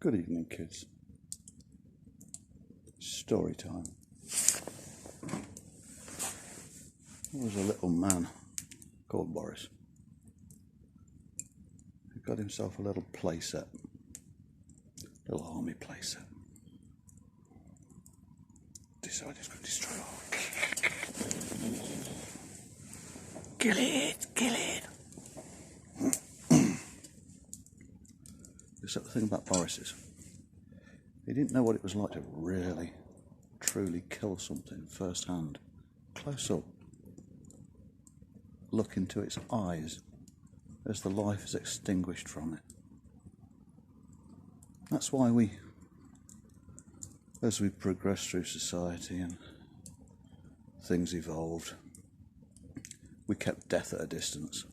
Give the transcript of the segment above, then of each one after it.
Good evening, kids. Story time. There was a little man called Boris who got himself a little playset, little army playset. Decided he's going to destroy it all. Kill it, kill it. Except the thing about Boris is, he didn't know what it was like to really, truly kill something firsthand, close up. Look into its eyes as the life is extinguished from it. That's why we, as we progress through society and things evolved, we kept death at a distance.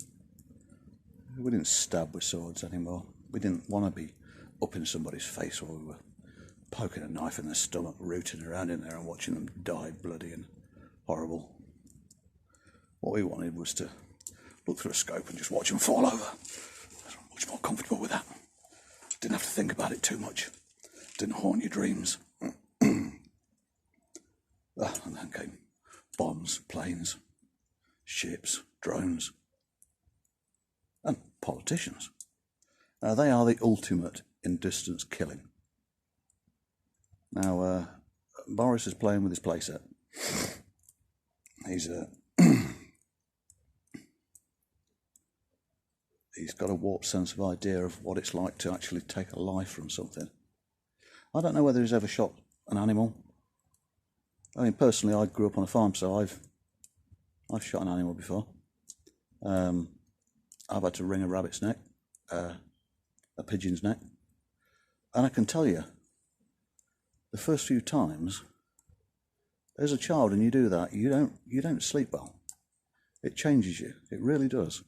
We didn't stab with swords anymore. We didn't want to be up in somebody's face while we were poking a knife in their stomach, rooting around in there and watching them die bloody and horrible. What we wanted was to look through a scope and just watch them fall over. I was much more comfortable with that. Didn't have to think about it too much. Didn't haunt your dreams. And then came bombs, planes, ships, drones, and politicians. They are the ultimate in distance killing. Now, Boris is playing with his playset. He's got a warped sense of idea of what it's like to actually take a life from something. I don't know whether he's ever shot an animal. I mean, personally, I grew up on a farm, so I've shot an animal before. I've had to wring a rabbit's neck, a pigeon's neck, and I can tell you, the first few times, as a child, and you do that, you don't sleep well. It changes you. It really does.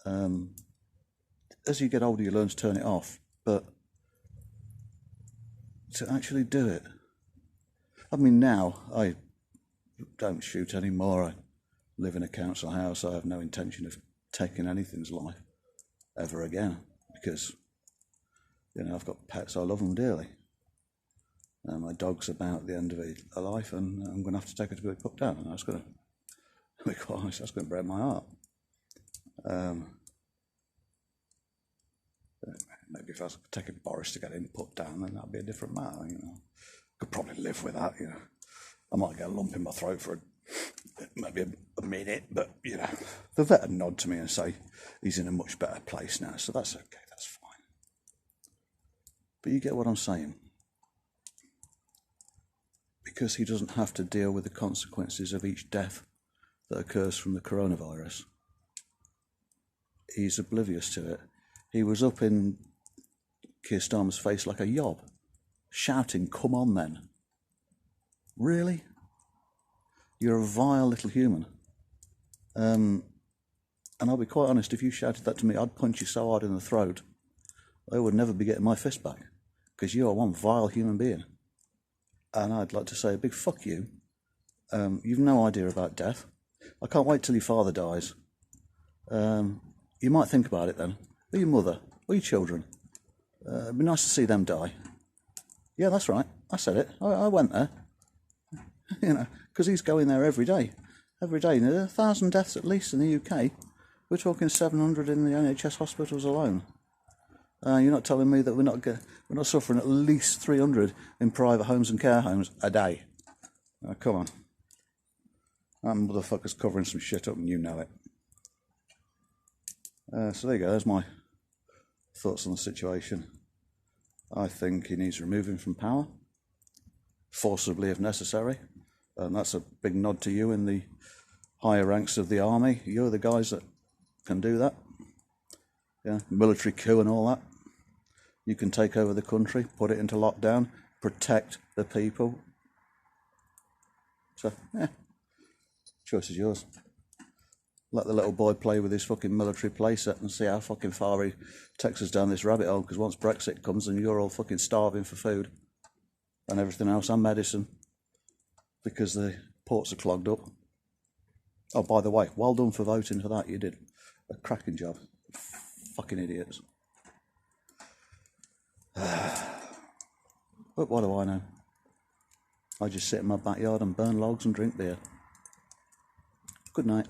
As you get older, you learn to turn it off, but to actually do it. I mean, now I don't shoot anymore. I live in a council house. I have no intention of taking anything's life ever again because, you know, I've got pets. I love them dearly. My dog's about the end of a life, and I'm going to have to take her to be put down. And that's going to be quite honest. That's going to break my heart. Maybe if I was taking Boris to get him put down, then that'd be a different matter. You know, could probably live with that. You know, I might get a lump in my throat for maybe a minute, but you know, the vet would nod to me and say he's in a much better place now, so that's okay. That's fine. But you get what I'm saying. Because he doesn't have to deal with the consequences of each death that occurs from the coronavirus. He's oblivious to it. He was up in Keir Starmer's face like a yob, shouting, "Come on then." Really? You're a vile little human. And I'll be quite honest, if you shouted that to me, I'd punch you so hard in the throat, I would never be getting my fist back, because you are one vile human being. And I'd like to say a big fuck you. You've no idea about death. I can't wait till your father dies. You might think about it then. Or your mother, or your children. It'd be nice to see them die. Yeah, that's right. I said it. I went there. You know, because he's going there every day. Every day. There are 1,000 deaths at least in the UK. We're talking 700 in the NHS hospitals alone. You're not telling me that we're not suffering at least 300 in private homes and care homes a day. Come on. That motherfucker's covering some shit up and you know it. So there you go. There's my thoughts on the situation. I think he needs removing from power, forcibly if necessary. And that's a big nod to you in the higher ranks of the army. You're the guys that can do that. Yeah, military coup and all that. You can take over the country, put it into lockdown, protect the people. So, yeah, choice is yours. Let the little boy play with his fucking military playset and see how fucking far he takes us down this rabbit hole, because once Brexit comes and you're all fucking starving for food and everything else and medicine because the ports are clogged up. Oh, by the way, well done for voting for that. You did a cracking job. Fucking idiots. But what do I know? I just sit in my backyard and burn logs and drink beer. Good night.